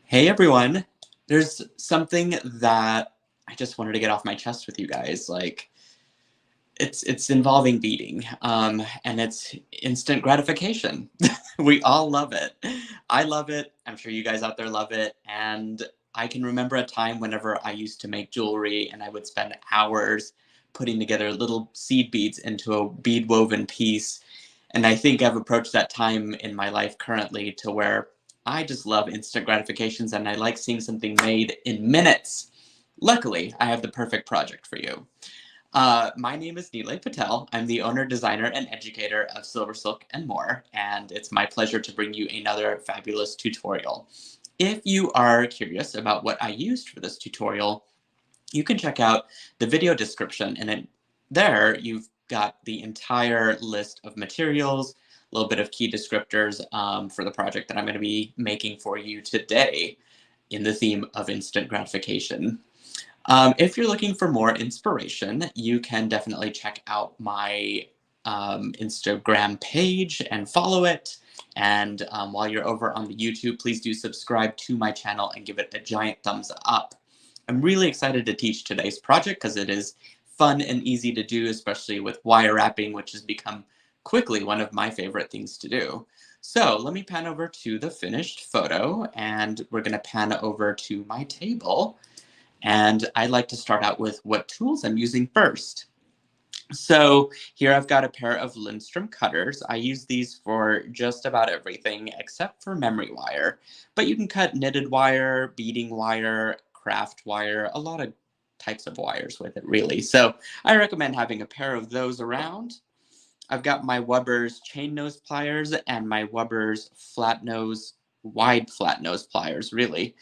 Hey everyone, there's something that I just wanted to get off my chest with you guys. Like it's involving beading, and it's instant gratification. We all love it. I love it. I'm sure you guys out there love it. And I can remember a time whenever I used to make jewelry and I would spend hours putting together little seed beads into a bead woven piece. And I think I've approached that time in my life currently to where I just love instant gratifications and I like seeing something made in minutes. Luckily, I have the perfect project for you. My name is Nilay Patel. I'm the owner, designer, and educator of SilverSilk and more, and it's my pleasure to bring you another fabulous tutorial. If you are curious about what I used for this tutorial, you can check out the video description, and there you've got the entire list of materials, a little bit of key descriptors for the project that I'm going to be making for you today in the theme of instant gratification. If you're looking for more inspiration, you can definitely check out my Instagram page and follow it. And while you're over on the YouTube, please do subscribe to my channel and give it a giant thumbs up. I'm really excited to teach today's project because it is fun and easy to do, especially with wire wrapping, which has become quickly one of my favorite things to do. So let me pan over to the finished photo, and we're going to pan over to my table. And I like to start out with what tools I'm using first. So here I've got a pair of Lindstrom cutters. I use these for just about everything except for memory wire. But you can cut knitted wire, beading wire, craft wire, a lot of types of wires with it really. So I recommend having a pair of those around. I've got my Weber's chain nose pliers and my Weber's wide flat nose pliers, really.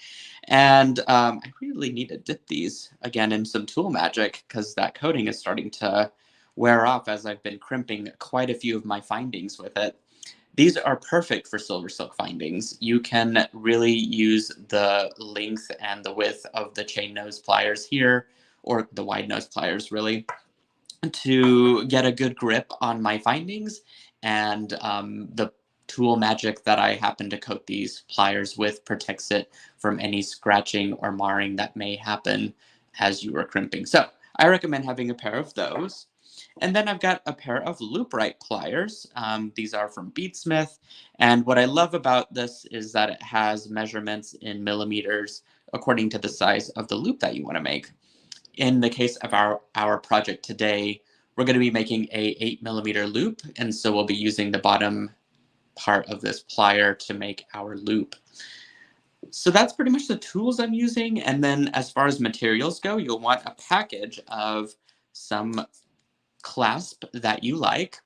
And I really need to dip these again in some tool magic because that coating is starting to wear off as I've been crimping quite a few of my findings with it. These are perfect for SilverSilk findings. You can really use the length and the width of the chain nose pliers here, or the wide nose pliers really, to get a good grip on my findings, and the tool magic that I happen to coat these pliers with protects it from any scratching or marring that may happen as you are crimping. So I recommend having a pair of those. And then I've got a pair of Loop-Right pliers. These are from Beadsmith, and what I love about this is that it has measurements in millimeters according to the size of the loop that you want to make. In the case of our project today, we're going to be making a 8mm loop, and so we'll be using the bottom part of this plier to make our loop. So that's pretty much the tools I'm using, and then as far as materials go, you'll want a package of some clasp that you like.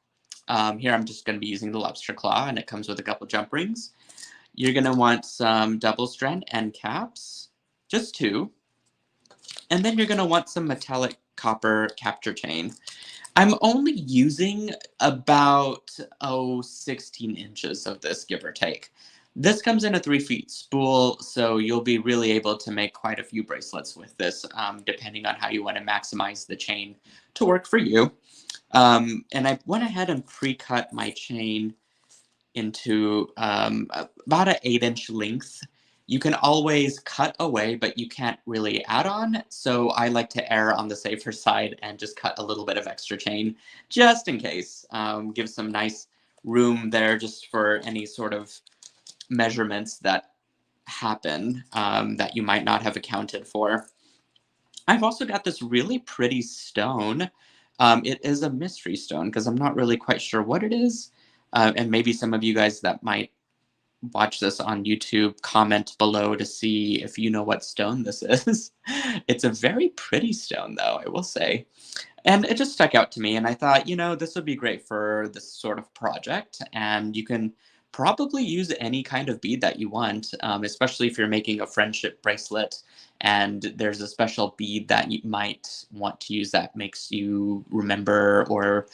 Here I'm just going to be using the lobster claw, and it comes with a couple jump rings. You're going to want some double strand end caps, just two. And then you're going to want some metallic copper capture chain. I'm only using about 16 inches of this, give or take. This comes in a 3-feet spool, so you'll be really able to make quite a few bracelets with this, depending on how you want to maximize the chain to work for you. And I went ahead and pre-cut my chain into about an 8-inch length. You can always cut away, but you can't really add on. So I like to err on the safer side and just cut a little bit of extra chain just in case. Give some nice room there just for any sort of measurements that happen that you might not have accounted for. I've also got this really pretty stone. It is a mystery stone because I'm not really quite sure what it is. And maybe some of you guys that might watch this on YouTube, comment below to see if you know what stone this is. It's a very pretty stone, though, I will say. And it just stuck out to me, and I thought, you know, this would be great for this sort of project, and you can probably use any kind of bead that you want, especially if you're making a friendship bracelet, and there's a special bead that you might want to use that makes you remember, or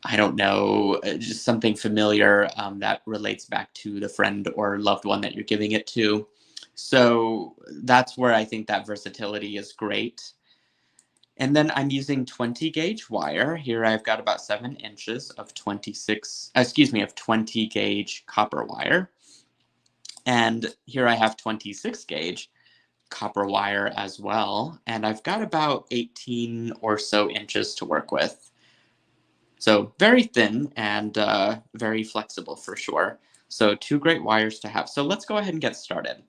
I don't know, just something familiar that relates back to the friend or loved one that you're giving it to. So that's where I think that versatility is great. And then I'm using 20 gauge wire. Here I've got about 7 inches of 20 gauge copper wire. And here I have 26 gauge copper wire as well. And I've got about 18 or so inches to work with. So very thin and very flexible for sure. So two great wires to have. So let's go ahead and get started.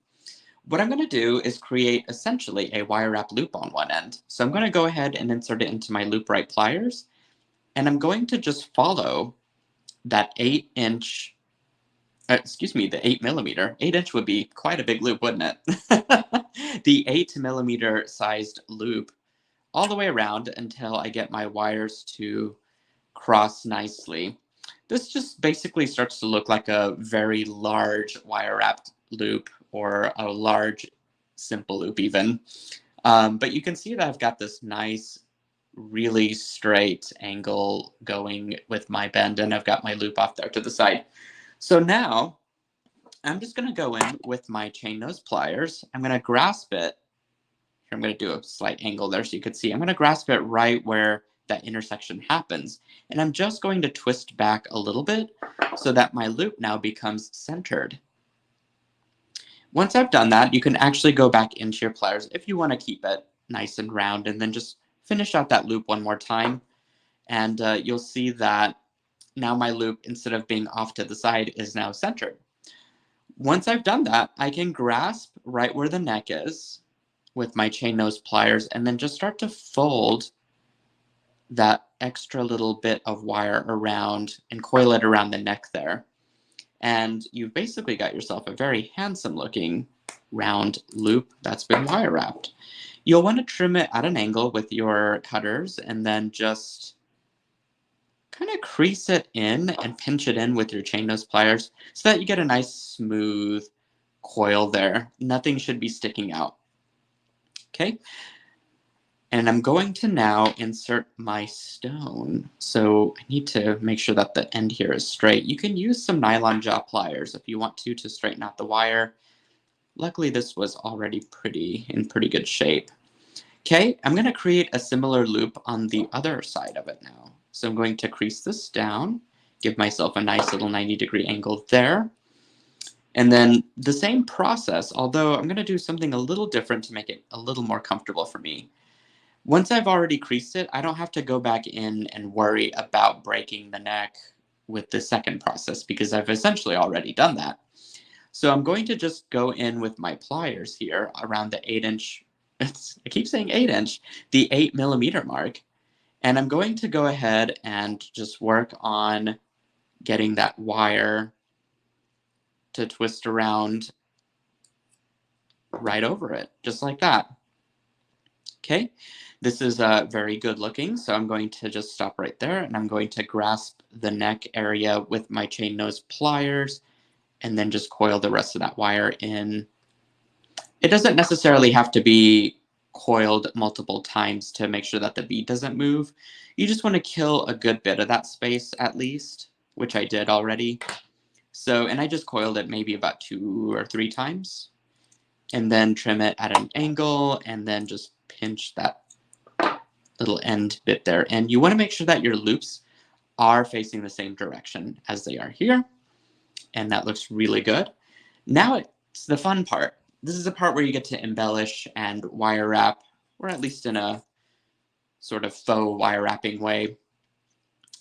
What I'm going to do is create essentially a wire wrap loop on one end. So I'm going to go ahead and insert it into my loop right pliers. And I'm going to just follow that 8-inch, the 8mm. 8-inch would be quite a big loop, wouldn't it? The 8mm sized loop all the way around until I get my wires to cross nicely. This just basically starts to look like a very large wire wrapped loop, or a large simple loop even. But you can see that I've got this nice, really straight angle going with my bend, and I've got my loop off there to the side. So now I'm just going to go in with my chain nose pliers. I'm going to grasp it. Here, I'm going to do a slight angle there so you can see. I'm going to grasp it right where that intersection happens. And I'm just going to twist back a little bit so that my loop now becomes centered. Once I've done that, you can actually go back into your pliers if you want to keep it nice and round, and then just finish out that loop one more time. And you'll see that now my loop, instead of being off to the side, is now centered. Once I've done that, I can grasp right where the neck is with my chain nose pliers, and then just start to fold that extra little bit of wire around and coil it around the neck there. And you've basically got yourself a very handsome looking round loop that's been wire wrapped. You'll want to trim it at an angle with your cutters, and then just kind of crease it in and pinch it in with your chain nose pliers so that you get a nice smooth coil there. Nothing should be sticking out. Okay. And I'm going to now insert my stone. So I need to make sure that the end here is straight. You can use some nylon jaw pliers if you want to straighten out the wire. Luckily, this was already in pretty good shape. Okay, I'm going to create a similar loop on the other side of it now. So I'm going to crease this down, give myself a nice little 90-degree angle there. And then the same process, although I'm going to do something a little different to make it a little more comfortable for me. Once I've already creased it, I don't have to go back in and worry about breaking the neck with the second process, because I've essentially already done that. So I'm going to just go in with my pliers here around the 8-inch, I keep saying 8-inch, the 8mm mark. And I'm going to go ahead and just work on getting that wire to twist around right over it, just like that. Okay, this is very good looking, so I'm going to just stop right there, and I'm going to grasp the neck area with my chain nose pliers, and then just coil the rest of that wire in. It doesn't necessarily have to be coiled multiple times to make sure that the bead doesn't move. You just want to kill a good bit of that space at least, which I did already. So, and I just coiled it maybe about 2 or 3 times, and then trim it at an angle, and then just pinch that little end bit there. And you want to make sure that your loops are facing the same direction as they are here. And that looks really good. Now it's the fun part. This is the part where you get to embellish and wire wrap, or at least in a sort of faux wire wrapping way,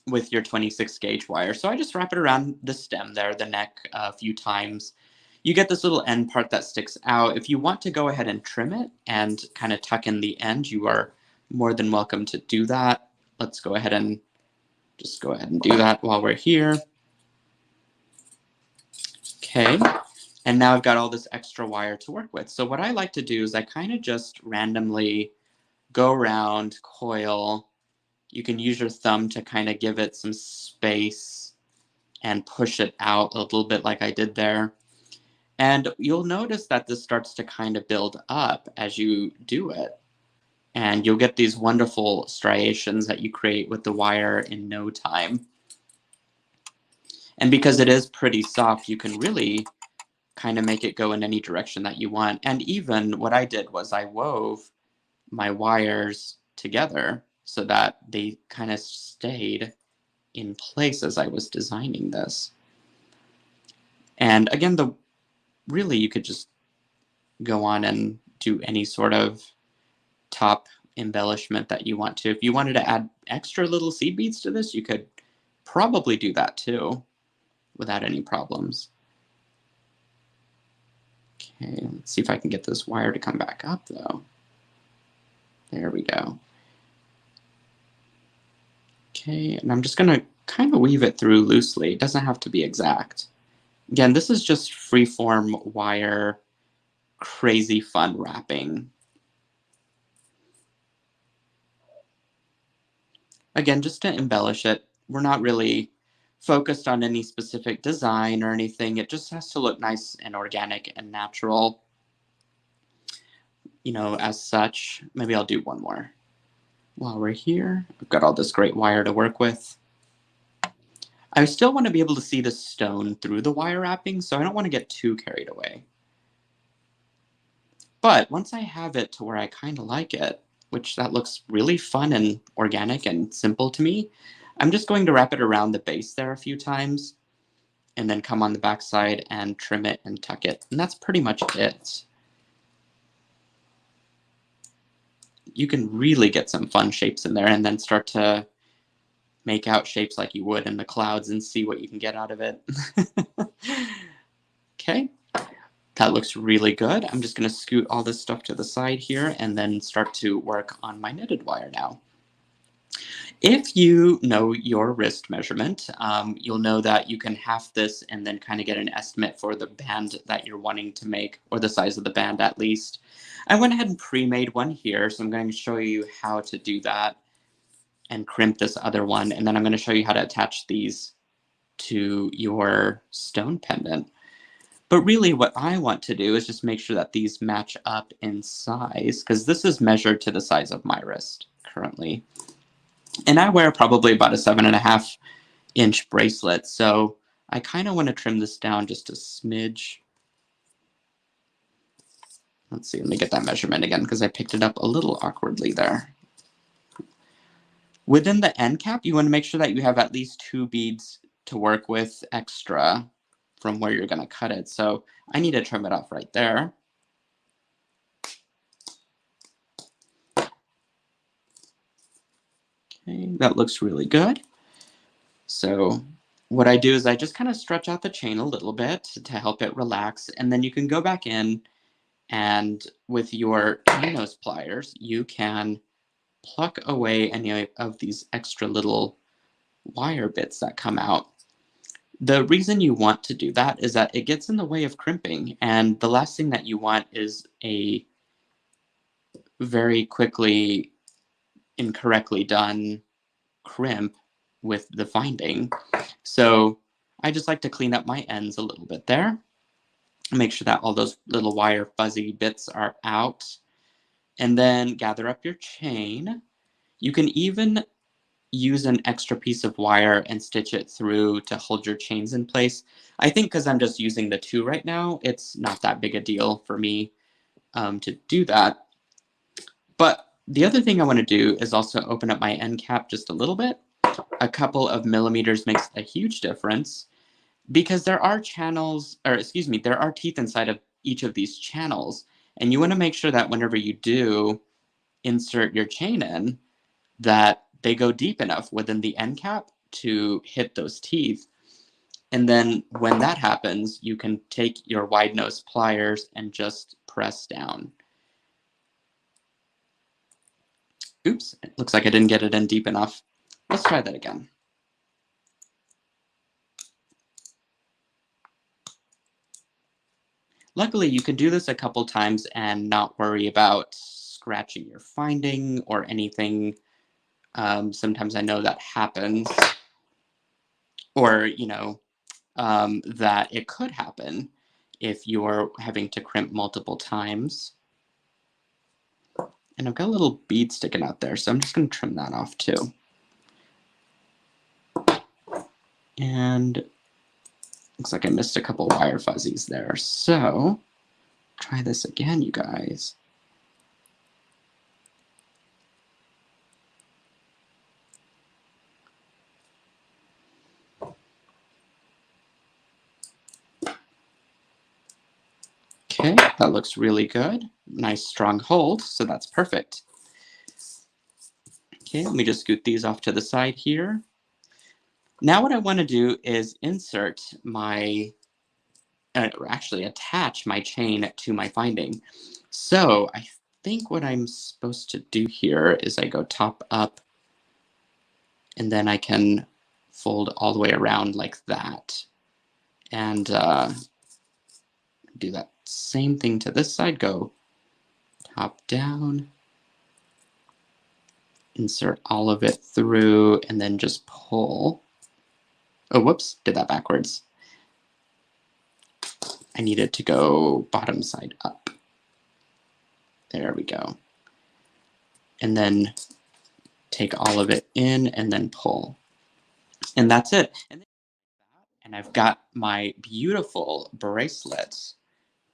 with your 26 gauge wire. So I just wrap it around the stem there, the neck, a few times. You get this little end part that sticks out. If you want to go ahead and trim it and kind of tuck in the end, you are more than welcome to do that. Let's go ahead and just go ahead and do that while we're here. Okay, and now I've got all this extra wire to work with. So what I like to do is I kind of just randomly go around, coil. You can use your thumb to kind of give it some space and push it out a little bit like I did there. And you'll notice that this starts to kind of build up as you do it. And you'll get these wonderful striations that you create with the wire in no time. And because it is pretty soft, you can really kind of make it go in any direction that you want. And even what I did was I wove my wires together so that they kind of stayed in place as I was designing this. And again, the really you could just go on and do any sort of top embellishment that you want to. If you wanted to add extra little seed beads to this, you could probably do that too without any problems. Okay, let's see if I can get this wire to come back up though. There we go. Okay, and I'm just gonna kind of weave it through loosely. It doesn't have to be exact. Again, this is just freeform wire, crazy fun wrapping. Again, just to embellish it, we're not really focused on any specific design or anything. It just has to look nice and organic and natural, you know, as such. Maybe I'll do one more. While we're here, I've got all this great wire to work with. I still want to be able to see the stone through the wire wrapping, so I don't want to get too carried away. But once I have it to where I kind of like it, which that looks really fun and organic and simple to me, I'm just going to wrap it around the base there a few times and then come on the back side and trim it and tuck it. And that's pretty much it. You can really get some fun shapes in there and then start to make out shapes like you would in the clouds and see what you can get out of it. Okay, that looks really good. I'm just going to scoot all this stuff to the side here and then start to work on my knitted wire now. If you know your wrist measurement, you'll know that you can half this and then kind of get an estimate for the band that you're wanting to make, or the size of the band at least. I went ahead and pre-made one here, so I'm going to show you how to do that and crimp this other one, and then I'm going to show you how to attach these to your stone pendant. But really what I want to do is just make sure that these match up in size, because this is measured to the size of my wrist currently. And I wear probably about a 7.5 inch bracelet, so I kind of want to trim this down just a smidge. Let's see, let me get that measurement again because I picked it up a little awkwardly there. Within the end cap, you want to make sure that you have at least 2 beads to work with extra from where you're going to cut it. So I need to trim it off right there. Okay, that looks really good. So what I do is I just kind of stretch out the chain a little bit to help it relax, and then you can go back in and with your nose pliers, you can pluck away any of these extra little wire bits that come out. The reason you want to do that is that it gets in the way of crimping, and the last thing that you want is a very quickly incorrectly done crimp with the finding. So I just like to clean up my ends a little bit there, make sure that all those little wire fuzzy bits are out, and then gather up your chain. You can even use an extra piece of wire and stitch it through to hold your chains in place. I think because I'm just using the 2 right now, it's not that big a deal for me to do that. But the other thing I want to do is also open up my end cap just a little bit. A couple of millimeters makes a huge difference because there are channels, or excuse me, there are teeth inside of each of these channels. And you want to make sure that whenever you do insert your chain in, that they go deep enough within the end cap to hit those teeth. And then when that happens, you can take your wide nose pliers and just press down. Oops, it looks like I didn't get it in deep enough. Let's try that again. Luckily, you can do this a couple times and not worry about scratching your finding or anything. Sometimes I know that happens, or, you know, that it could happen if you're having to crimp multiple times. And I've got a little bead sticking out there, so I'm just going to trim that off too. And looks like I missed a couple wire fuzzies there. So try this again, you guys. Okay, that looks really good. Nice strong hold, so that's perfect. Okay, let me just scoot these off to the side here. Now what I want to do is insert my, or actually attach my chain to my finding. So I think what I'm supposed to do here is I go top up, and then I can fold all the way around like that. And do that same thing to this side, go top down, insert all of it through, and then just pull. Oh, whoops, did that backwards. I need it to go bottom side up. There we go. And then take all of it in and then pull. And that's it. And I've got my beautiful bracelet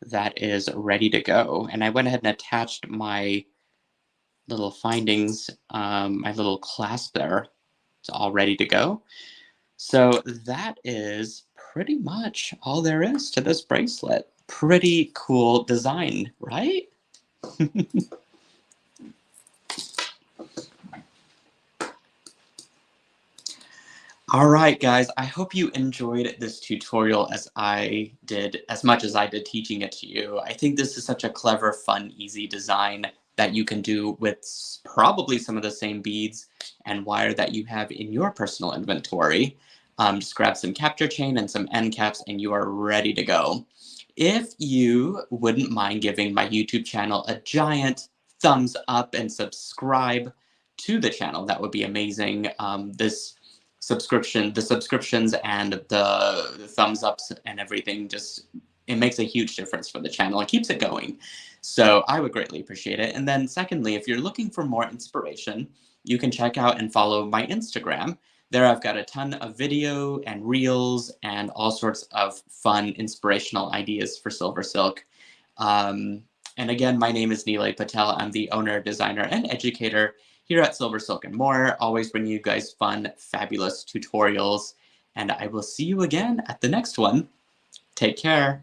that is ready to go. And I went ahead and attached my little findings, my little clasp there. It's all ready to go. So that is pretty much all there is to this bracelet. Pretty cool design, right? All right, guys, I hope you enjoyed this tutorial as much as I did teaching it to you. I think this is such a clever, fun, easy design that you can do with probably some of the same beads and wire that you have in your personal inventory. Just grab some capture chain and some end caps and you are ready to go. If you wouldn't mind giving my YouTube channel a giant thumbs up and subscribe to the channel, that would be amazing. The subscriptions and the thumbs ups and everything, just it makes a huge difference for the channel. It keeps it going. So I would greatly appreciate it. And then secondly, if you're looking for more inspiration, you can check out and follow my Instagram. There I've got a ton of video and reels and all sorts of fun inspirational ideas for SilverSilk. And again, my name is Nilay Patel. I'm the owner, designer, and educator here at SilverSilk and More. Always bringing you guys fun, fabulous tutorials. And I will see you again at the next one. Take care.